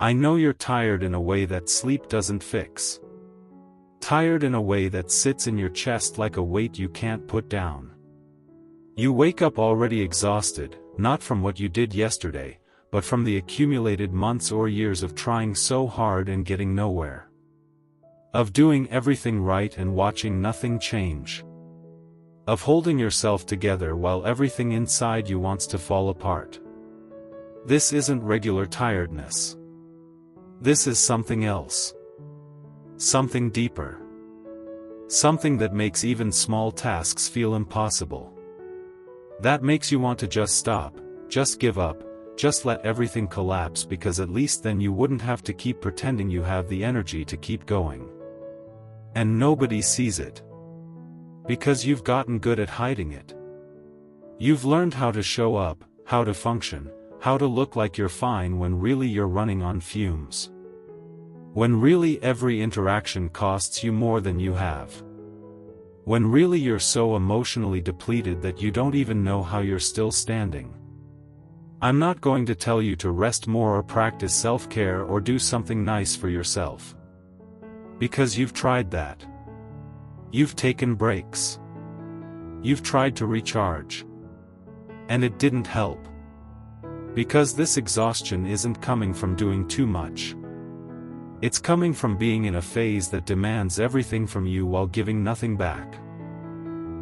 I know you're tired in a way that sleep doesn't fix. Tired in a way that sits in your chest like a weight you can't put down. You wake up already exhausted, not from what you did yesterday, but from the accumulated months or years of trying so hard and getting nowhere. Of doing everything right and watching nothing change. Of holding yourself together while everything inside you wants to fall apart. This isn't regular tiredness. This is something else. Something deeper. Something that makes even small tasks feel impossible. That makes you want to just stop, just give up, just let everything collapse, because at least then you wouldn't have to keep pretending you have the energy to keep going. And nobody sees it. Because you've gotten good at hiding it. You've learned how to show up, how to function, how to look like you're fine when really you're running on fumes. When really every interaction costs you more than you have. When really you're so emotionally depleted that you don't even know how you're still standing. I'm not going to tell you to rest more or practice self-care or do something nice for yourself. Because you've tried that. You've taken breaks. You've tried to recharge. And it didn't help. Because this exhaustion isn't coming from doing too much. It's coming from being in a phase that demands everything from you while giving nothing back.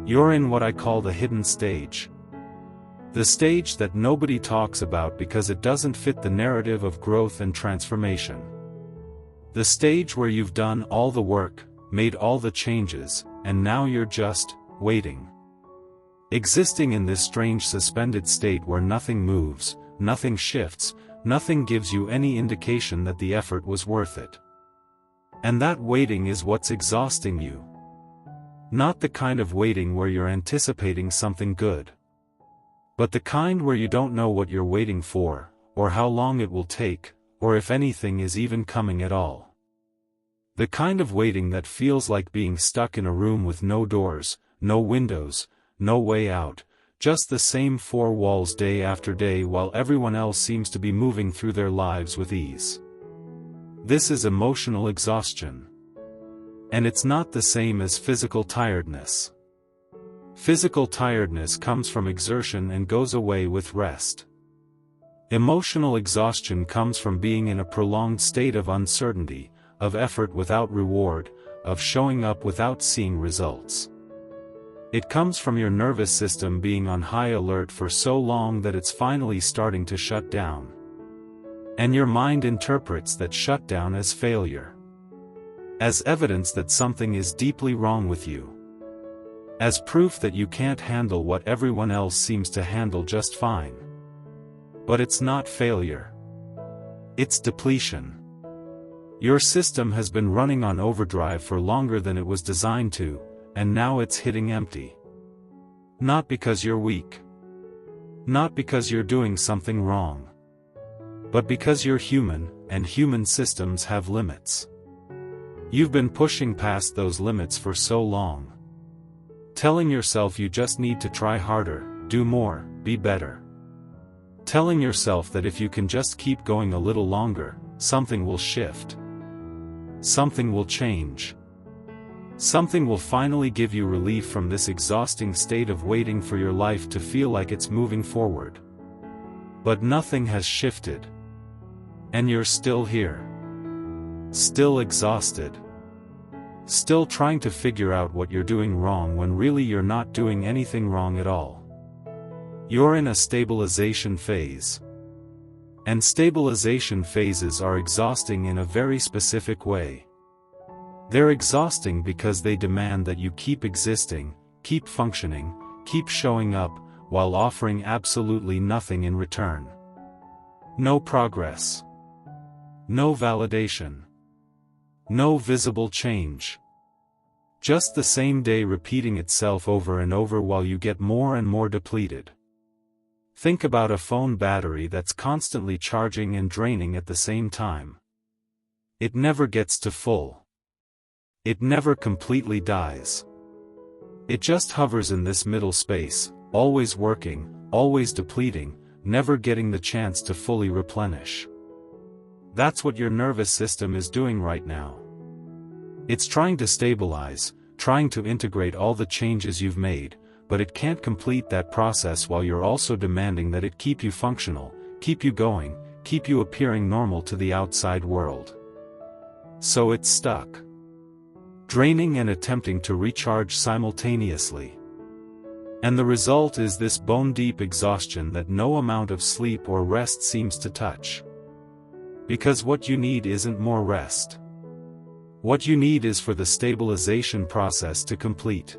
You're in what I call the hidden stage. The stage that nobody talks about because it doesn't fit the narrative of growth and transformation. The stage where you've done all the work, made all the changes, and now you're just waiting. Existing in this strange suspended state where nothing moves, nothing shifts, nothing gives you any indication that the effort was worth it. And that waiting is what's exhausting you. Not the kind of waiting where you're anticipating something good. But the kind where you don't know what you're waiting for, or how long it will take, or if anything is even coming at all. The kind of waiting that feels like being stuck in a room with no doors, no windows, no way out, just the same four walls day after day while everyone else seems to be moving through their lives with ease. This is emotional exhaustion. And it's not the same as physical tiredness. Physical tiredness comes from exertion and goes away with rest. Emotional exhaustion comes from being in a prolonged state of uncertainty, of effort without reward, of showing up without seeing results. It comes from your nervous system being on high alert for so long that it's finally starting to shut down. And your mind interprets that shutdown as failure. As evidence that something is deeply wrong with you. As proof that you can't handle what everyone else seems to handle just fine. But it's not failure. It's depletion. Your system has been running on overdrive for longer than it was designed to, and now it's hitting empty. Not because you're weak. Not because you're doing something wrong. But because you're human, and human systems have limits. You've been pushing past those limits for so long. Telling yourself you just need to try harder, do more, be better. Telling yourself that if you can just keep going a little longer, something will shift. Something will change. Something will finally give you relief from this exhausting state of waiting for your life to feel like it's moving forward. But nothing has shifted. And you're still here. Still exhausted. Still trying to figure out what you're doing wrong when really you're not doing anything wrong at all. You're in a stabilization phase. And stabilization phases are exhausting in a very specific way. They're exhausting because they demand that you keep existing, keep functioning, keep showing up, while offering absolutely nothing in return. No progress. No validation. No visible change. Just the same day repeating itself over and over while you get more and more depleted. Think about a phone battery that's constantly charging and draining at the same time. It never gets to full. It never completely dies. It just hovers in this middle space, always working, always depleting, never getting the chance to fully replenish. That's what your nervous system is doing right now. It's trying to stabilize, trying to integrate all the changes you've made, but it can't complete that process while you're also demanding that it keep you functional, keep you going, keep you appearing normal to the outside world. So it's stuck. Draining and attempting to recharge simultaneously. And the result is this bone-deep exhaustion that no amount of sleep or rest seems to touch. Because what you need isn't more rest. What you need is for the stabilization process to complete.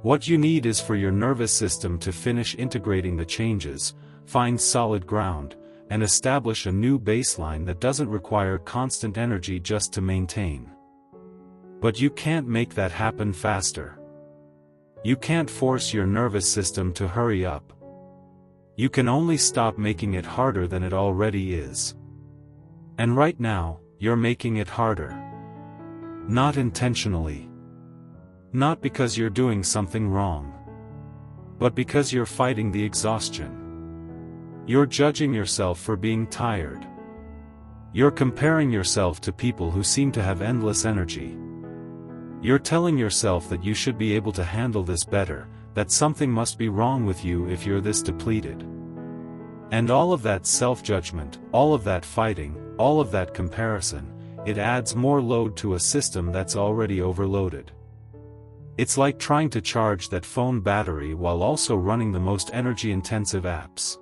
What you need is for your nervous system to finish integrating the changes, find solid ground, and establish a new baseline that doesn't require constant energy just to maintain. But you can't make that happen faster. You can't force your nervous system to hurry up. You can only stop making it harder than it already is. And right now, you're making it harder. Not intentionally. Not because you're doing something wrong. But because you're fighting the exhaustion. You're judging yourself for being tired. You're comparing yourself to people who seem to have endless energy. You're telling yourself that you should be able to handle this better, that something must be wrong with you if you're this depleted. And all of that self-judgment, all of that fighting, all of that comparison, it adds more load to a system that's already overloaded. It's like trying to charge that phone battery while also running the most energy-intensive apps.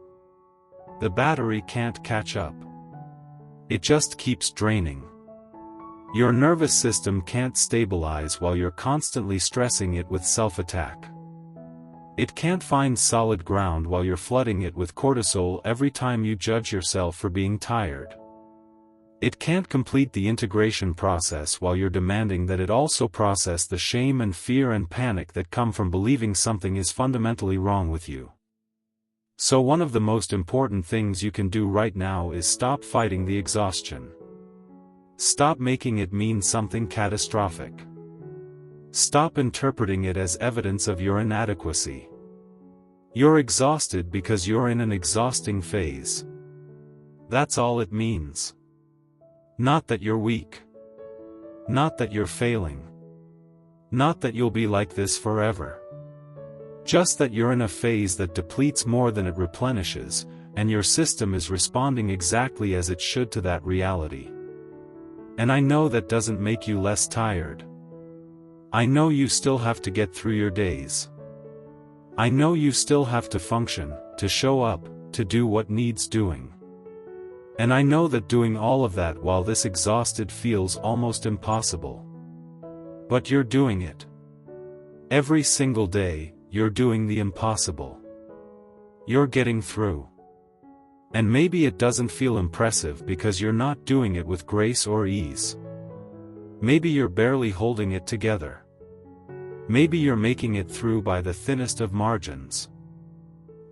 The battery can't catch up. It just keeps draining. Your nervous system can't stabilize while you're constantly stressing it with self-attack. It can't find solid ground while you're flooding it with cortisol every time you judge yourself for being tired. It can't complete the integration process while you're demanding that it also process the shame and fear and panic that come from believing something is fundamentally wrong with you. So one of the most important things you can do right now is stop fighting the exhaustion. Stop making it mean something catastrophic. Stop interpreting it as evidence of your inadequacy. You're exhausted because you're in an exhausting phase. That's all it means. Not that you're weak. Not that you're failing. Not that you'll be like this forever. Just that you're in a phase that depletes more than it replenishes, and your system is responding exactly as it should to that reality. And I know that doesn't make you less tired. I know you still have to get through your days. I know you still have to function, to show up, to do what needs doing. And I know that doing all of that while this exhausted feels almost impossible. But you're doing it. Every single day, you're doing the impossible. You're getting through. And maybe it doesn't feel impressive because you're not doing it with grace or ease. Maybe you're barely holding it together. Maybe you're making it through by the thinnest of margins.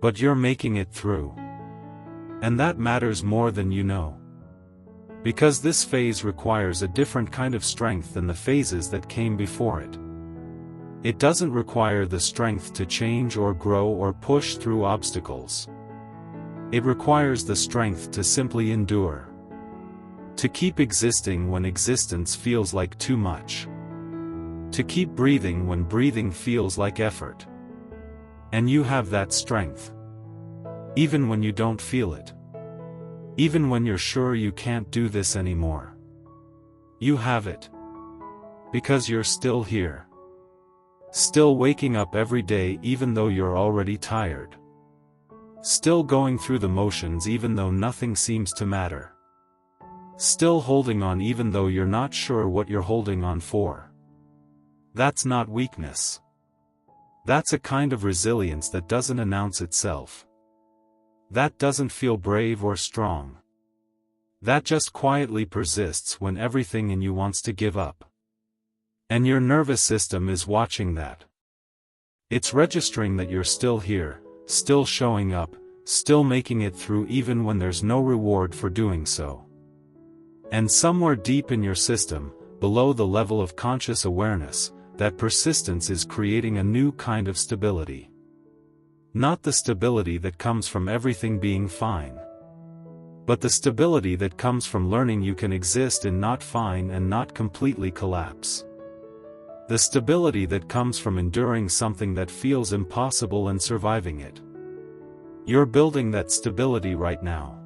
But you're making it through. And that matters more than you know. Because this phase requires a different kind of strength than the phases that came before it. It doesn't require the strength to change or grow or push through obstacles. It requires the strength to simply endure. To keep existing when existence feels like too much. To keep breathing when breathing feels like effort. And you have that strength. Even when you don't feel it. Even when you're sure you can't do this anymore. You have it. Because you're still here. Still waking up every day even though you're already tired. Still going through the motions even though nothing seems to matter. Still holding on even though you're not sure what you're holding on for. That's not weakness. That's a kind of resilience that doesn't announce itself. That doesn't feel brave or strong. That just quietly persists when everything in you wants to give up. And your nervous system is watching that. It's registering that you're still here, still showing up, still making it through even when there's no reward for doing so. And somewhere deep in your system, below the level of conscious awareness, that persistence is creating a new kind of stability. Not the stability that comes from everything being fine. but the stability that comes from learning you can exist in not fine and not completely collapse. The stability that comes from enduring something that feels impossible and surviving it. You're building that stability right now.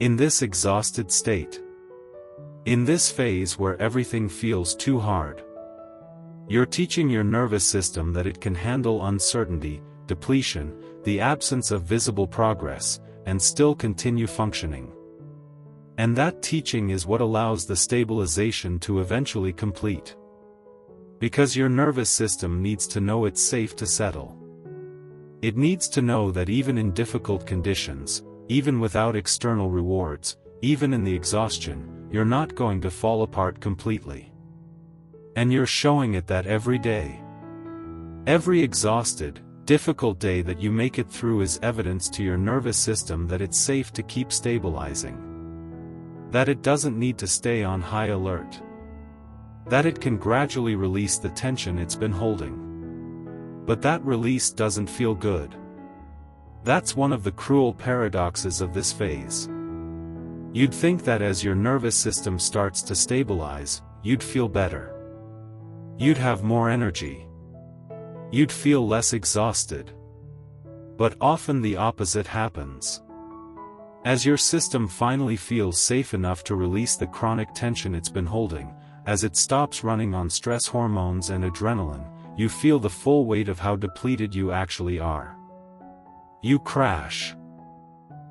In this exhausted state. In this phase where everything feels too hard. You're teaching your nervous system that it can handle uncertainty, depletion, the absence of visible progress, and still continue functioning. And that teaching is what allows the stabilization to eventually complete. Because your nervous system needs to know it's safe to settle. It needs to know that even in difficult conditions, even without external rewards, even in the exhaustion, you're not going to fall apart completely. And you're showing it that every day. Every exhausted, difficult day that you make it through is evidence to your nervous system that it's safe to keep stabilizing. That it doesn't need to stay on high alert. That it can gradually release the tension it's been holding. But that release doesn't feel good. That's one of the cruel paradoxes of this phase. You'd think that as your nervous system starts to stabilize, you'd feel better. You'd have more energy. You'd feel less exhausted. But often the opposite happens. As your system finally feels safe enough to release the chronic tension it's been holding, as it stops running on stress hormones and adrenaline, you feel the full weight of how depleted you actually are. You crash.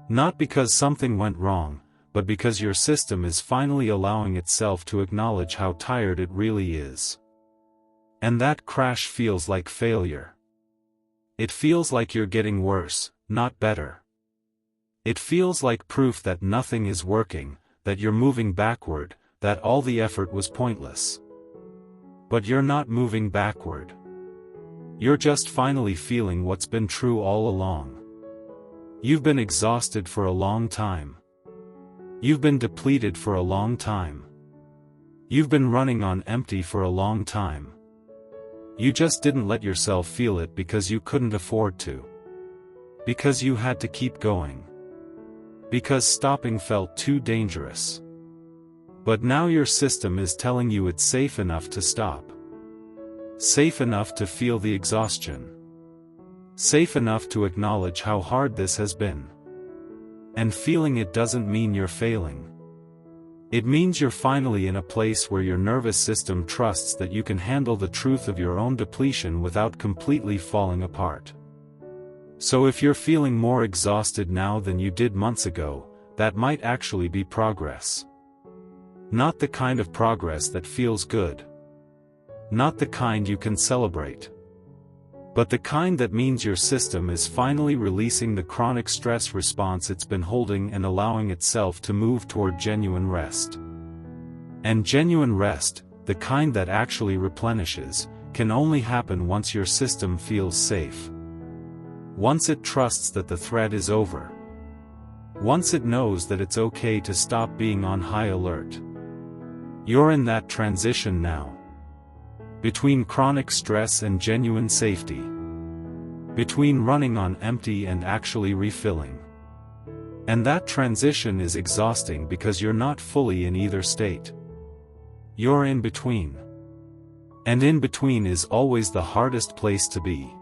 Not because something went wrong, but because your system is finally allowing itself to acknowledge how tired it really is. And that crash feels like failure. It feels like you're getting worse, not better. It feels like proof that nothing is working, that you're moving backward, that all the effort was pointless. But you're not moving backward. You're just finally feeling what's been true all along. You've been exhausted for a long time. You've been depleted for a long time. You've been running on empty for a long time. You just didn't let yourself feel it because you couldn't afford to. Because you had to keep going. Because stopping felt too dangerous. But now your system is telling you it's safe enough to stop. Safe enough to feel the exhaustion. Safe enough to acknowledge how hard this has been. And feeling it doesn't mean you're failing. It means you're finally in a place where your nervous system trusts that you can handle the truth of your own depletion without completely falling apart. So if you're feeling more exhausted now than you did months ago, that might actually be progress. Not the kind of progress that feels good. Not the kind you can celebrate. But the kind that means your system is finally releasing the chronic stress response it's been holding and allowing itself to move toward genuine rest. And genuine rest, the kind that actually replenishes, can only happen once your system feels safe. Once it trusts that the threat is over. Once it knows that it's okay to stop being on high alert. You're in that transition now. Between chronic stress and genuine safety. Between running on empty and actually refilling. And that transition is exhausting because you're not fully in either state. You're in between. And in between is always the hardest place to be.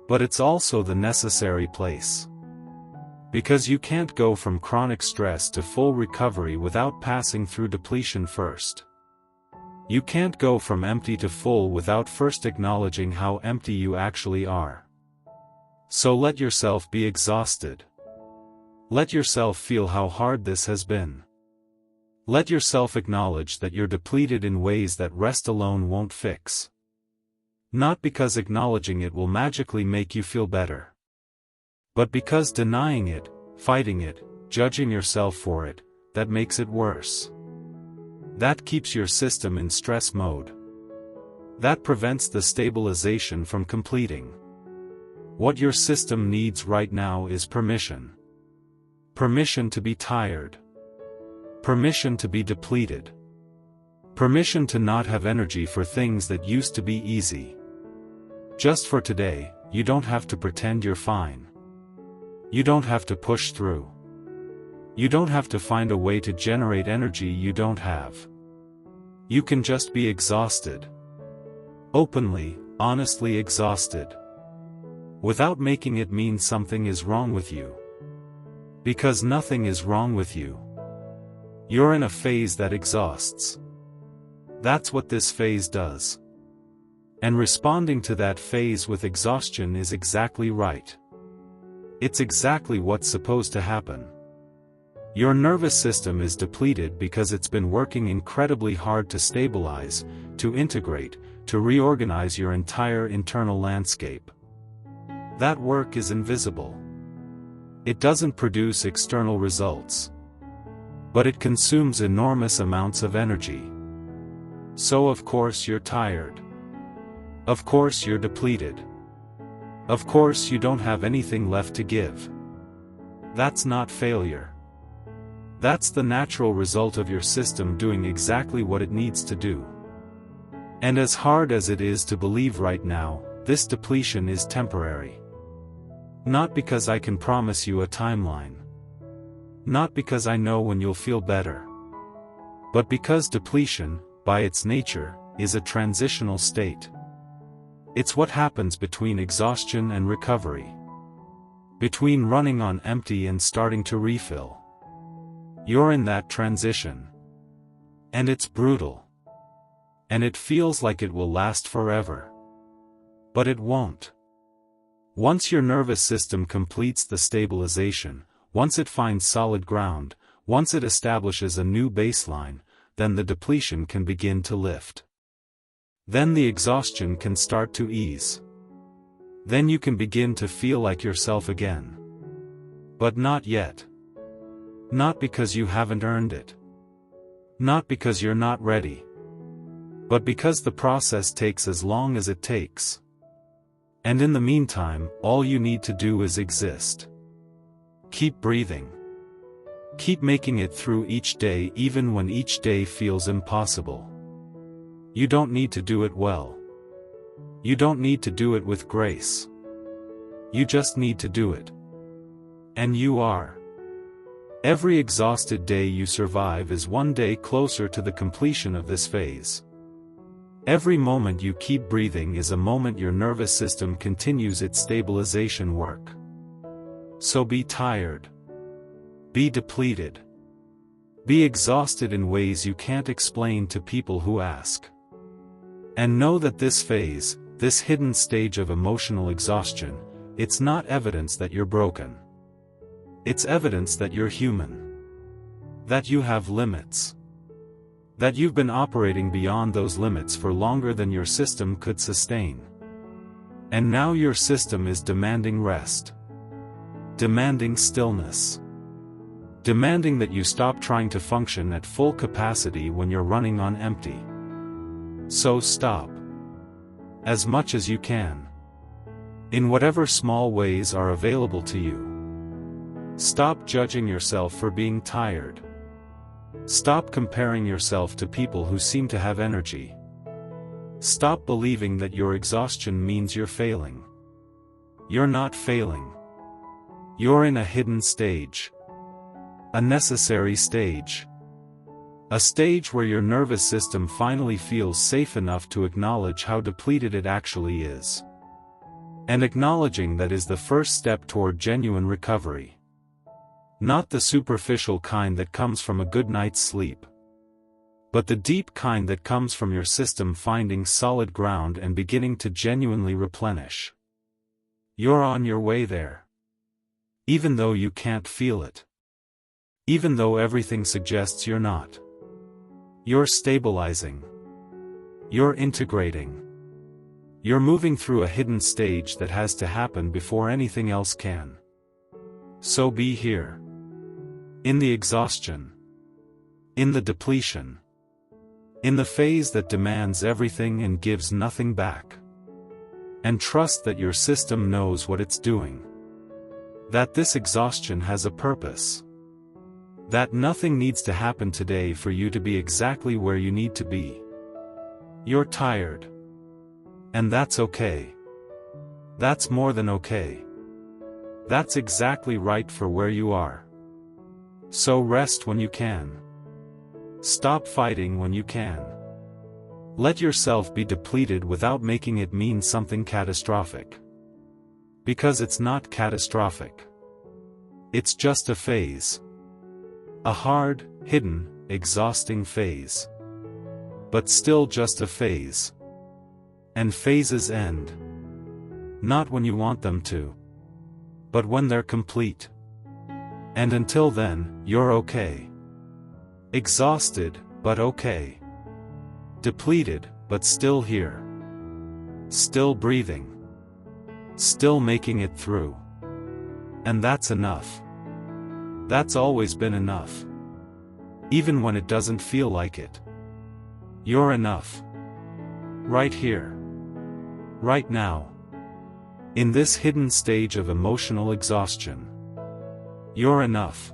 But it's also the necessary place. Because you can't go from chronic stress to full recovery without passing through depletion first. You can't go from empty to full without first acknowledging how empty you actually are. So let yourself be exhausted. Let yourself feel how hard this has been. Let yourself acknowledge that you're depleted in ways that rest alone won't fix. Not because acknowledging it will magically make you feel better. But because denying it, fighting it, judging yourself for it, that makes it worse. That keeps your system in stress mode. That prevents the stabilization from completing. What your system needs right now is permission. Permission to be tired. Permission to be depleted. Permission to not have energy for things that used to be easy. Just for today, you don't have to pretend you're fine. You don't have to push through. You don't have to find a way to generate energy you don't have. You can just be exhausted. Openly, honestly exhausted. Without making it mean something is wrong with you. Because nothing is wrong with you. You're in a phase that exhausts. That's what this phase does. And responding to that phase with exhaustion is exactly right. It's exactly what's supposed to happen. Your nervous system is depleted because it's been working incredibly hard to stabilize, to integrate, to reorganize your entire internal landscape. That work is invisible. It doesn't produce external results. But it consumes enormous amounts of energy. So of course you're tired. Of course you're depleted. Of course you don't have anything left to give. That's not failure. That's the natural result of your system doing exactly what it needs to do. And as hard as it is to believe right now, this depletion is temporary. Not because I can promise you a timeline. Not because I know when you'll feel better. But because depletion, by its nature, is a transitional state. It's what happens between exhaustion and recovery. Between running on empty and starting to refill. You're in that transition. And it's brutal. And it feels like it will last forever. But it won't. Once your nervous system completes the stabilization, once it finds solid ground, once it establishes a new baseline, then the depletion can begin to lift. Then the exhaustion can start to ease. Then you can begin to feel like yourself again. But not yet. Not because you haven't earned it. Not because you're not ready. But because the process takes as long as it takes. And in the meantime, all you need to do is exist. Keep breathing. Keep making it through each day even when each day feels impossible. You don't need to do it well. You don't need to do it with grace. You just need to do it. And you are. Every exhausted day you survive is one day closer to the completion of this phase. Every moment you keep breathing is a moment your nervous system continues its stabilization work. So be tired. Be depleted. Be exhausted in ways you can't explain to people who ask. And know that this phase, this hidden stage of emotional exhaustion, it's not evidence that you're broken. It's evidence that you're human. That you have limits. That you've been operating beyond those limits for longer than your system could sustain. And now your system is demanding rest. Demanding stillness. Demanding that you stop trying to function at full capacity when you're running on empty. So stop. As much as you can. In whatever small ways are available to you. Stop judging yourself for being tired. Stop comparing yourself to people who seem to have energy. Stop believing that your exhaustion means you're failing. You're not failing. You're in a hidden stage. A necessary stage. A stage where your nervous system finally feels safe enough to acknowledge how depleted it actually is. And acknowledging that is the first step toward genuine recovery. Not the superficial kind that comes from a good night's sleep. But the deep kind that comes from your system finding solid ground and beginning to genuinely replenish. You're on your way there. Even though you can't feel it. Even though everything suggests you're not. You're stabilizing. You're integrating. You're moving through a hidden stage that has to happen before anything else can. So be here. In the exhaustion. In the depletion. In the phase that demands everything and gives nothing back. And trust that your system knows what it's doing. That this exhaustion has a purpose. That nothing needs to happen today for you to be exactly where you need to be. You're tired. And that's okay. That's more than okay. That's exactly right for where you are. So rest when you can. Stop fighting when you can. Let yourself be depleted without making it mean something catastrophic. Because it's not catastrophic. It's just a phase. A hard, hidden, exhausting phase. But still just a phase. And phases end. Not when you want them to. But when they're complete. And until then, you're okay. Exhausted, but okay. Depleted, but still here. Still breathing. Still making it through. And that's enough. That's always been enough. Even when it doesn't feel like it. You're enough. Right here. Right now. In this hidden stage of emotional exhaustion. You're enough.